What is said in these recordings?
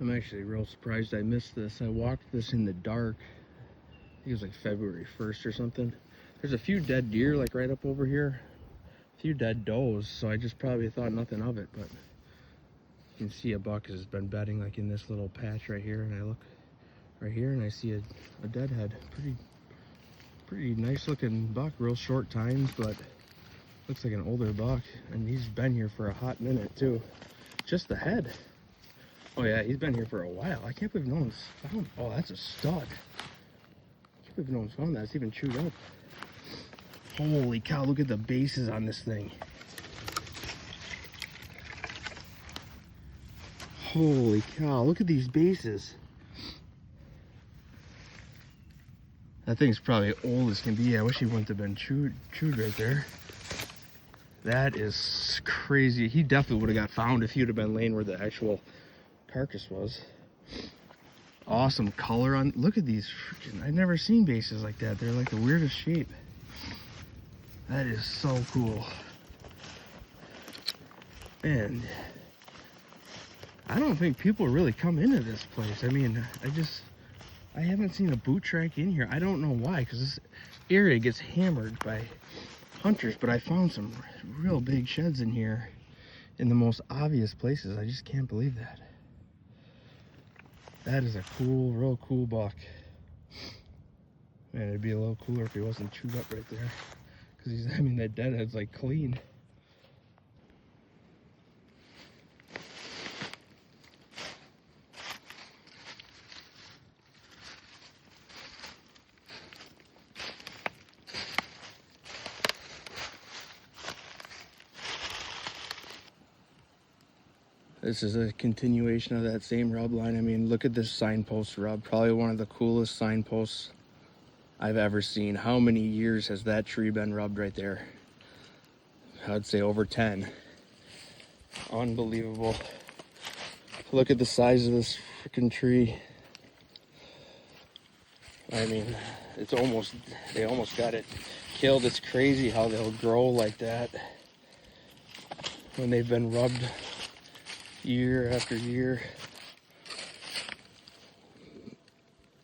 I'm actually real surprised I missed this. I walked this in the dark. I think it was like February 1st or something. There's a few dead deer like right up over here. A few dead does, so I just probably thought nothing of it, but you can see a buck has been bedding like in this little patch right here, and I look right here and I see a deadhead. Pretty nice looking buck, real short tines, but looks like an older buck, and he's been here for a hot minute too. Just the head. Oh yeah, he's been here for a while. I can't believe no one's found. Oh, that's a stud. I can't believe no one's found that. It's even chewed up. Holy cow, look at the bases on this thing. Holy cow, look at these bases. That thing's probably old as can be. I wish he wouldn't have been chewed right there. That is crazy. He definitely would have got found if he would have been laying where the actual carcass was. Awesome color on. Look at these freaking. I've never seen bases like that. They're like the weirdest shape. That is so cool. And I don't think people really come into this place. I mean, I haven't seen a boot track in here. I don't know why, because this area gets hammered by hunters, but I found some real big sheds in here in the most obvious places. I just can't believe that. That is a cool, real cool buck. Man, it'd be a little cooler if he wasn't chewed up right there. Because I mean, that deadhead's like clean. This is a continuation of that same rub line. I mean, look at this signpost rub. Probably one of the coolest signposts I've ever seen. How many years has that tree been rubbed right there? I'd say over 10. Unbelievable. Look at the size of this freaking tree. I mean, they almost got it killed. It's crazy how they'll grow like that when they've been rubbed year after year.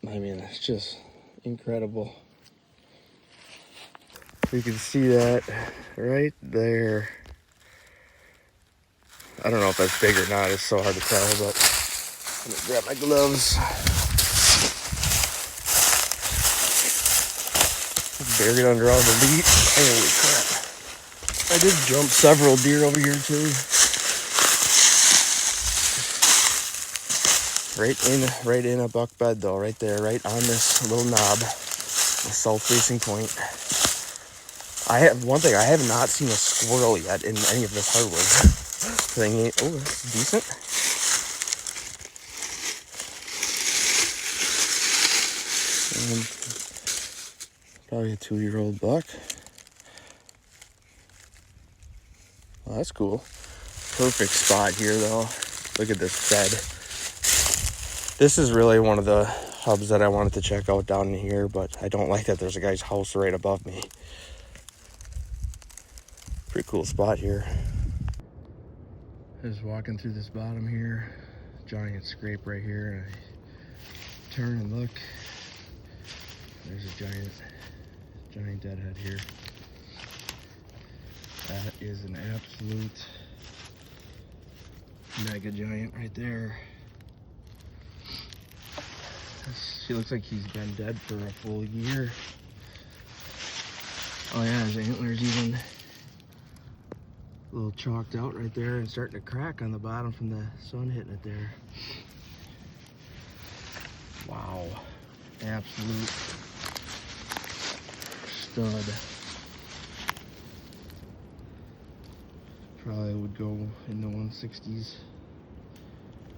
I mean, it's just incredible. You can see that right there. I don't know if that's big or not. It's so hard to tell, but I'm gonna grab my gloves. Buried under all the leaf. Holy crap. I did jump several deer over here too. Right in a buck bed though, right there, right on this little knob, the south-facing point. I have not seen a squirrel yet in any of this hardwood. Thing. Oh, that's decent. And probably a 2-year-old buck. Well, that's cool. Perfect spot here though. Look at this bed. This is really one of the hubs that I wanted to check out down in here, but I don't like that there's a guy's house right above me. Pretty cool spot here. I was walking through this bottom here, giant scrape right here, and I turn and look. There's a giant deadhead here. That is an absolute mega giant right there. He looks like he's been dead for a full year. Oh yeah, his antlers even a little chalked out right there and starting to crack on the bottom from the sun hitting it there. Wow, absolute stud. Probably would go in the 160s.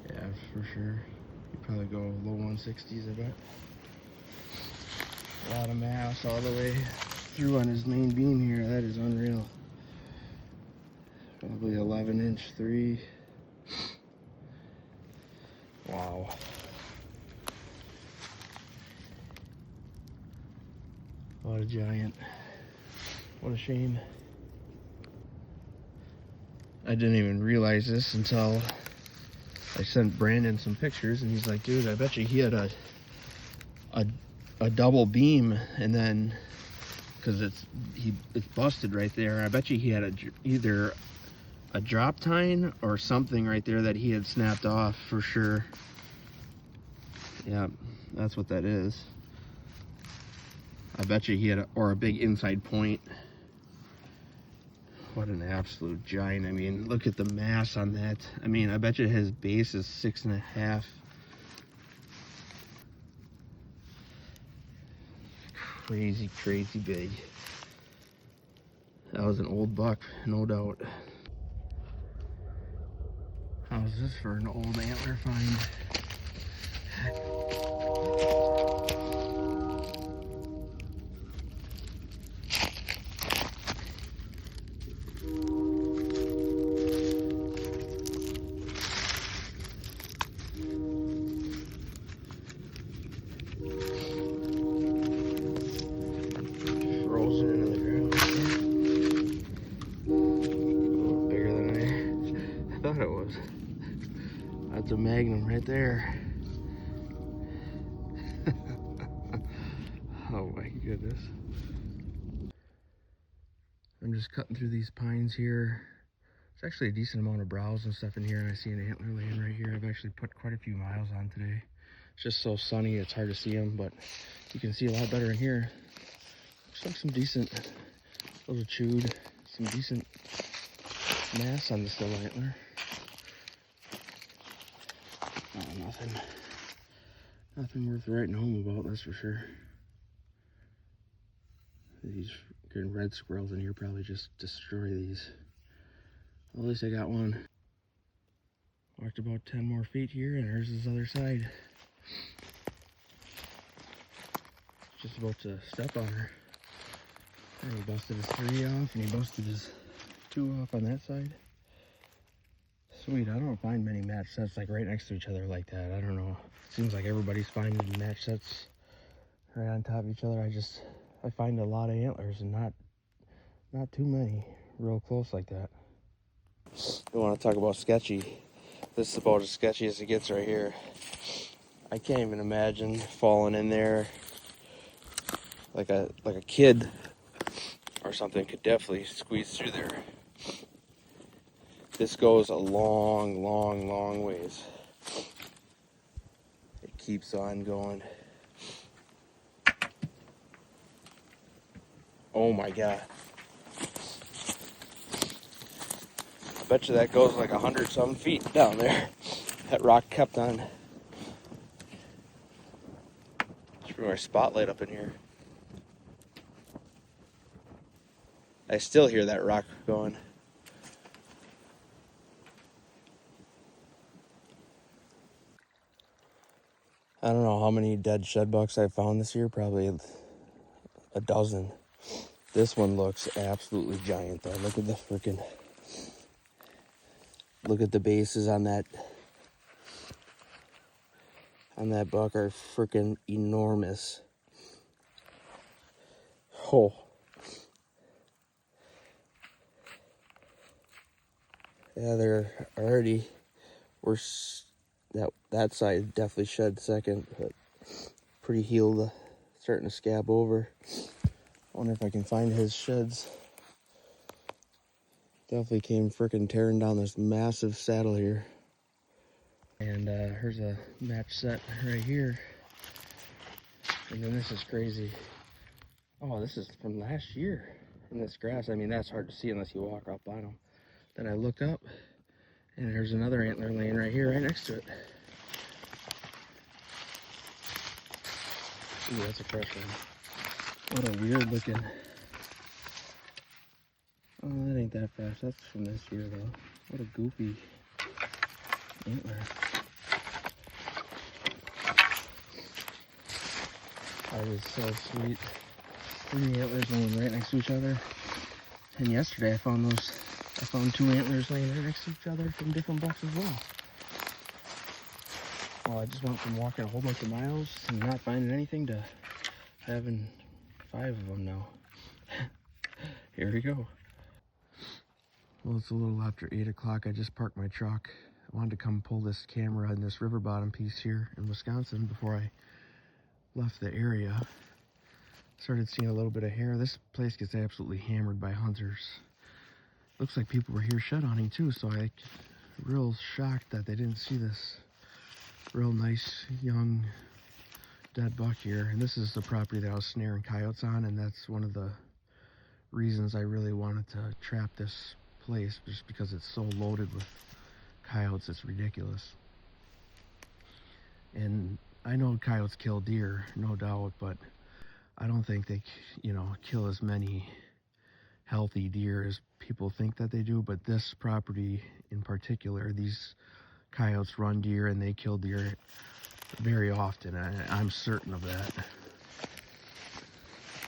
Yeah, for sure. You'd probably go low 160s, I bet. A lot of mass all the way through on his main beam here. That is unreal. Probably 11-inch 3. Wow. What a giant. What a shame. I didn't even realize this until I sent Brandon some pictures, and he's like, dude, I bet you he had a double beam, and then because it's busted right there. I bet you he had either a drop tine or something right there that he had snapped off for sure. Yeah, that's what that is. I bet you he had a big inside point. What an absolute giant. I mean, look at the mass on that. I mean, I bet you his base is 6.5. Crazy, crazy big. That was an old buck, no doubt. How's this for an old antler find? Frozen into the ground. A little bigger than I thought it was. That's a magnum right there. Oh my goodness. I'm just cutting through these pines here. It's actually a decent amount of browse and stuff in here, and I see an antler laying right here. I've actually put quite a few miles on today. It's just so sunny, it's hard to see them, but you can see a lot better in here. Looks like some decent, little chewed, some decent mass on this little antler. Oh, nothing worth writing home about, that's for sure. These freaking red squirrels in here probably just destroy these. Well, at least I got one. Walked about 10 more feet here, and there's this other side. Just about to step on her. And he busted his 3 off, and he busted his 2 off on that side. Sweet, I don't find many match sets like right next to each other like that. I don't know. Seems like everybody's finding match sets right on top of each other. I find a lot of antlers and not too many real close like that. You want to talk about sketchy? This is about as sketchy as it gets right here. I can't even imagine falling in there. Like a kid or something could definitely squeeze through there. This goes a long, long, long ways. It keeps on going. Oh my God. I bet you that goes like 100-some feet down there. That rock kept on. Let's bring our spotlight up in here. I still hear that rock going. I don't know how many dead shed bucks I found this year, probably a dozen. This one looks absolutely giant though. Look at the freaking, look at the bases on that buck are freaking enormous. Oh. Yeah, they're already, that side definitely shed second, but pretty healed, starting to scab over. I wonder if I can find his sheds. Definitely came freaking tearing down this massive saddle here. And here's a match set right here. And then this is crazy. Oh, this is from last year in this grass. I mean, that's hard to see unless you walk up on them. Then I look up, and there's another antler laying right here, right next to it. Ooh, that's a fresh one. What a weird looking. Oh, that ain't that fresh. That's from this year, though. What a goofy antler. That is so sweet. 3 antlers laying right next to each other. And yesterday I found 2 antlers laying right next to each other from different bucks as well. Well, I just went from walking a whole bunch of miles and not finding anything to having 5 of them now. Here we go. Well, it's a little after 8 o'clock. I just parked my truck I wanted to come pull this camera in this river bottom piece here in Wisconsin before I left the area. Started seeing a little bit of hair. This place gets absolutely hammered by hunters. Looks like people were here shed hunting too, so I real shocked that they didn't see this real nice young dead buck here. And this is the property that I was snaring coyotes on, and that's one of the reasons I really wanted to trap this place, just because it's so loaded with coyotes. It's ridiculous. And I know coyotes kill deer, no doubt, but I don't think they, kill as many healthy deer as people think that they do. But this property in particular, these coyotes run deer and they kill deer very often. I'm certain of that.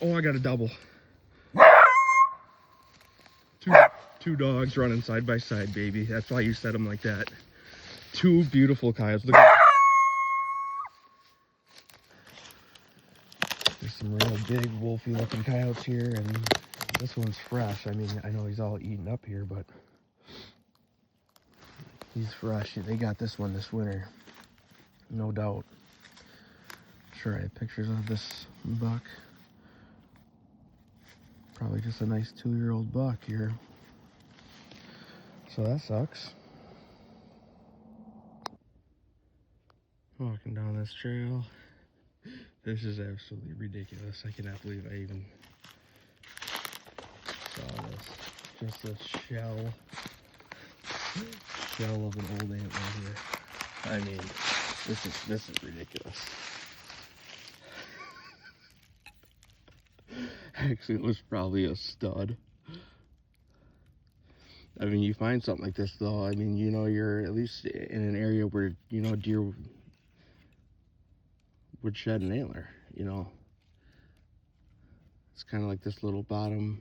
Oh, I got a double. Two dogs running side by side, baby. That's why you set them like that. Two beautiful coyotes. Look at There's some real big wolfy looking coyotes here, and this one's fresh. I mean, I know he's all eaten up here, but he's fresh. They got this one this winter, no doubt. Sure, I have pictures of this buck. Probably just a nice 2-year-old buck here. So that sucks. Walking down this trail. This is absolutely ridiculous. I cannot believe I even saw this. Just a shell of an old antler here. I mean, this is ridiculous. Actually, it was probably a stud. I mean, you find something like this though, I mean, you're at least in an area where, deer would shed an antler, It's kind of like this little bottom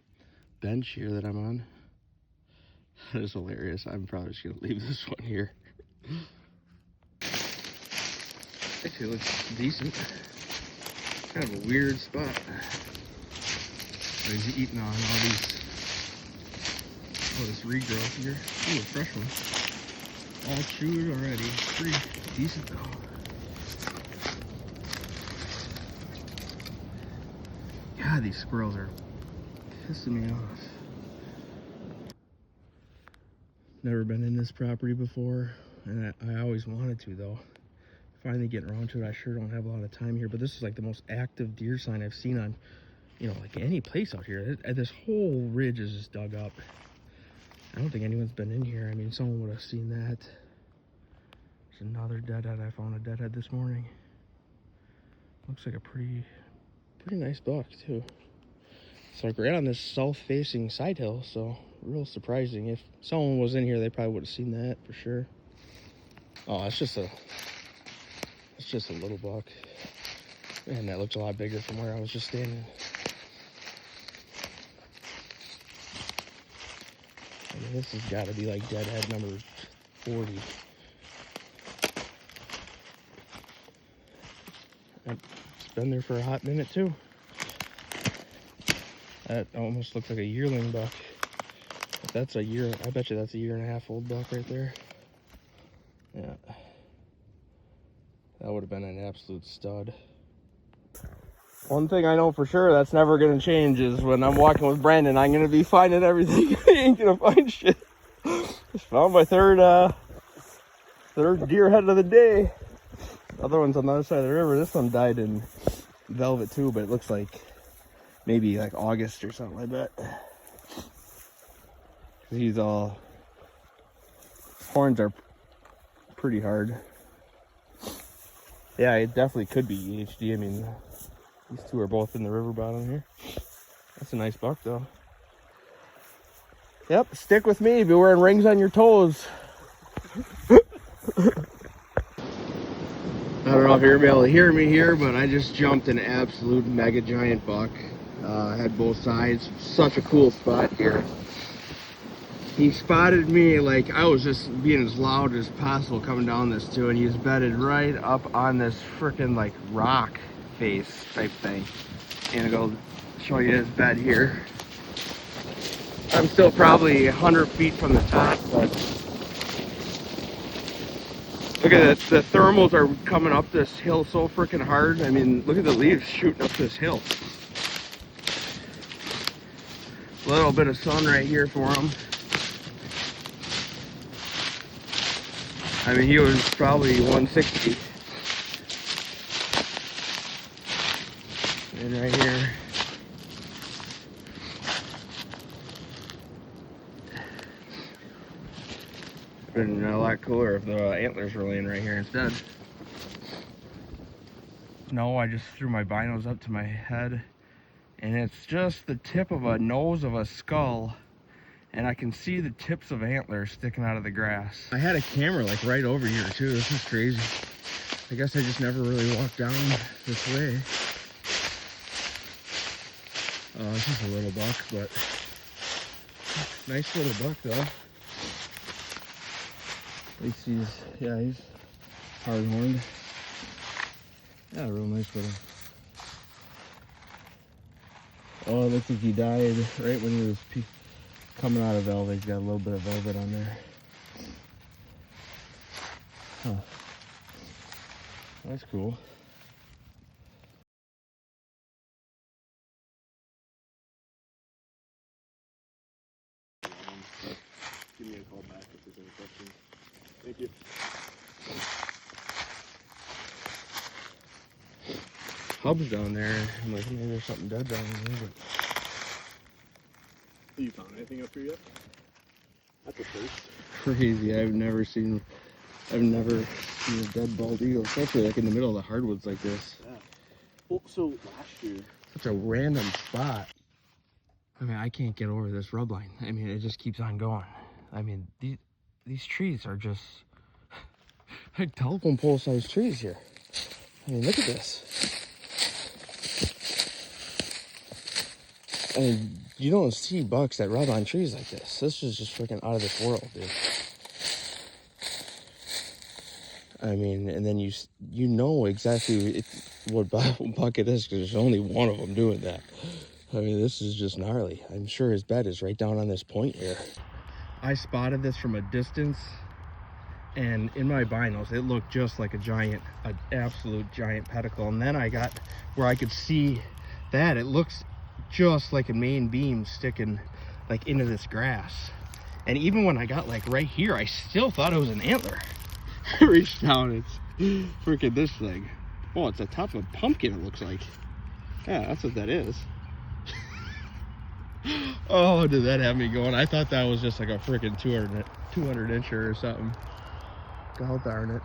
bench here that I'm on. That is hilarious. I'm probably just going to leave this one here. Actually, it looks decent. Kind of a weird spot. He's eating on all this regrowth here. Ooh, a fresh one. All chewed already. Pretty decent though. God, these squirrels are pissing me off. Never been in this property before, and I always wanted to though. Finally getting around to it. I sure don't have a lot of time here, but this is like the most active deer sign I've seen on, like any place out here. This whole ridge is just dug up. I don't think anyone's been in here. I mean, someone would have seen that. There's another deadhead. I found a deadhead this morning. Looks like a pretty nice buck too. It's like right on this south-facing side hill, so real surprising. If someone was in here, they probably would have seen that for sure. Oh, it's just a little buck. Man, that looks a lot bigger from where I was just standing. I mean, this has got to be like deadhead number 40. It's been there for a hot minute too. That almost looks like a yearling buck. If that's a year, I bet you that's a 1.5-year old buck right there. Yeah. That would have been an absolute stud. One thing I know for sure that's never going to change is when I'm walking with Brandon, I'm going to be finding everything. I ain't going to find shit. Just found my third deer head of the day. The other one's on the other side of the river. This one died in velvet too, but it looks like maybe like August or something, I bet. He's all, horns are pretty hard. Yeah, it definitely could be EHD. I mean, these two are both in the river bottom here. That's a nice buck though. Yep, stick with me. Be wearing rings on your toes. I don't know if you're gonna be able to hear me here, but I just jumped an absolute mega giant buck. Had both sides. Such a cool spot here. He spotted me, like I was just being as loud as possible coming down this too, and he was bedded right up on this freaking like rock face type thing. And I'll go show you his bed here. I'm still probably 100 feet from the top, but Look at that, the thermals are coming up this hill so freaking hard. I mean, look at the leaves shooting up this hill. A little bit of sun right here for him. I mean, he was probably 160. And right here. Been a lot cooler if the antlers were laying right here instead. No, I just threw my binos up to my head, and it's just the tip of a nose of a skull, and I can see the tips of antlers sticking out of the grass. I had a camera like right over here too. This is crazy. I guess I just never really walked down this way. This is a little buck, but nice little buck though. At least he's hard horned. Yeah, real nice little. Oh, it looks like he died right when he was coming out of velvet. He's got a little bit of velvet on there. Huh. That's cool. Give me a call back if there's any questions. Thank you. Hub's down there. I'm like, maybe there's something dead down there. But... Have you found anything up here yet? That's a first. Crazy. I've never seen a dead bald eagle, especially like in the middle of the hardwoods like this. Yeah. Well, so last year. Such a random spot. I mean, I can't get over this rub line. I mean, it just keeps on going. I mean, these trees are just like telephone pole sized trees here. I mean, look at this. I mean, you don't see bucks that rub on trees like this. This is just freaking out of this world, dude. I mean, and then you know exactly what buck it is because there's only one of them doing that. I mean, this is just gnarly. I'm sure his bed is right down on this point here. I spotted this from a distance, and in my binos, it looked just like an absolute giant pedicle. And then I got where I could see that it looks just like a main beam sticking like into this grass. And even when I got like right here, I still thought it was an antler. I reached down, it's freaking this thing. Oh, it's the top of a pumpkin, it looks like. Yeah, that's what that is. Oh, did that have me going? I thought that was just like a freaking 200 incher or something. God darn it.